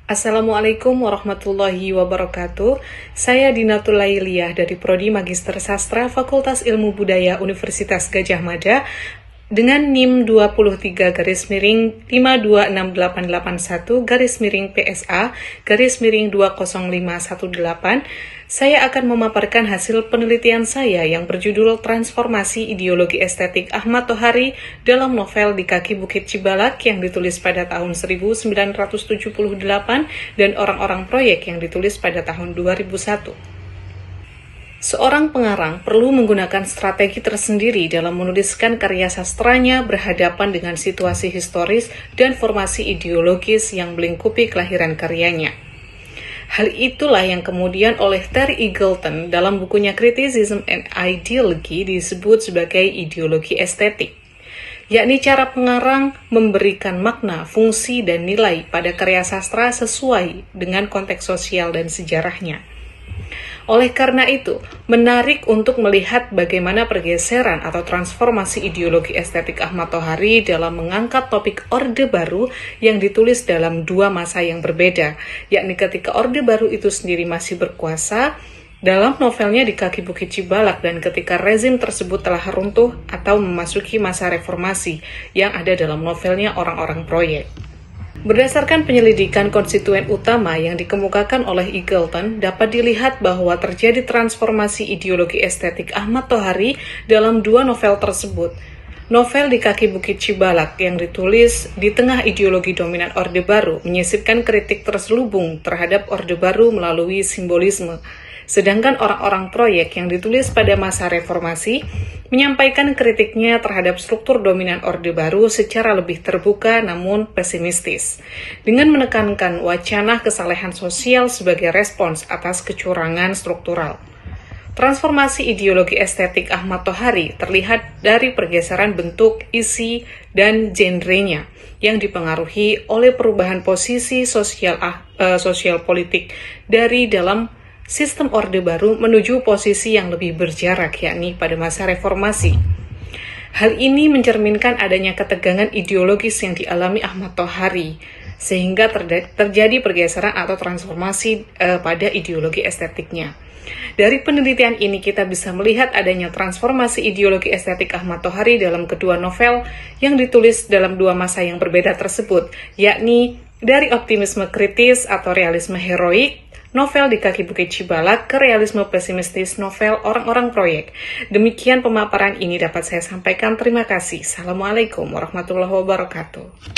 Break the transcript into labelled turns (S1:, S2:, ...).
S1: Assalamualaikum warahmatullahi wabarakatuh. Saya Dinatul Lailiyah dari Prodi Magister Sastra Fakultas Ilmu Budaya Universitas Gadjah Mada dengan NIM 23-523881-PSA-20518. Saya akan memaparkan hasil penelitian saya yang berjudul Transformasi Ideologi Estetik Ahmad Tohari dalam novel Di Kaki Bukit Cibalak yang ditulis pada tahun 1978 dan Orang-orang Proyek yang ditulis pada tahun 2001. Seorang pengarang perlu menggunakan strategi tersendiri dalam menuliskan karya sastranya berhadapan dengan situasi historis dan formasi ideologis yang melingkupi kelahiran karyanya. Hal itulah yang kemudian oleh Terry Eagleton dalam bukunya Criticism and Ideology disebut sebagai ideologi estetik, yakni cara pengarang memberikan makna, fungsi, dan nilai pada karya sastra sesuai dengan konteks sosial dan sejarahnya. Oleh karena itu, menarik untuk melihat bagaimana pergeseran atau transformasi ideologi estetik Ahmad Tohari dalam mengangkat topik Orde Baru yang ditulis dalam dua masa yang berbeda, yakni ketika Orde Baru itu sendiri masih berkuasa dalam novelnya Di Kaki Bukit Cibalak dan ketika rezim tersebut telah runtuh atau memasuki masa reformasi yang ada dalam novelnya Orang-orang Proyek. Berdasarkan penyelidikan konstituen utama yang dikemukakan oleh Eagleton, dapat dilihat bahwa terjadi transformasi ideologi estetik Ahmad Tohari dalam dua novel tersebut. Novel Di Kaki Bukit Cibalak yang ditulis di tengah ideologi dominan Orde Baru menyisipkan kritik terselubung terhadap Orde Baru melalui simbolisme. Sedangkan Orang-orang Proyek yang ditulis pada masa reformasi menyampaikan kritiknya terhadap struktur dominan Orde Baru secara lebih terbuka namun pesimistis, dengan menekankan wacana kesalehan sosial sebagai respons atas kecurangan struktural. Transformasi ideologi estetik Ahmad Tohari terlihat dari pergeseran bentuk, isi, dan genrenya yang dipengaruhi oleh perubahan posisi sosial politik dari dalam sistem Orde Baru menuju posisi yang lebih berjarak, yakni pada masa reformasi. Hal ini mencerminkan adanya ketegangan ideologis yang dialami Ahmad Tohari, sehingga terjadi pergeseran atau transformasi pada ideologi estetiknya. Dari penelitian ini kita bisa melihat adanya transformasi ideologi estetik Ahmad Tohari dalam kedua novel yang ditulis dalam dua masa yang berbeda tersebut, yakni dari optimisme kritis atau realisme heroik novel Di Kaki Bukit Cibalak ke realisme pesimistis novel Orang-orang Proyek. Demikian pemaparan ini dapat saya sampaikan. Terima kasih. Assalamualaikum warahmatullahi wabarakatuh.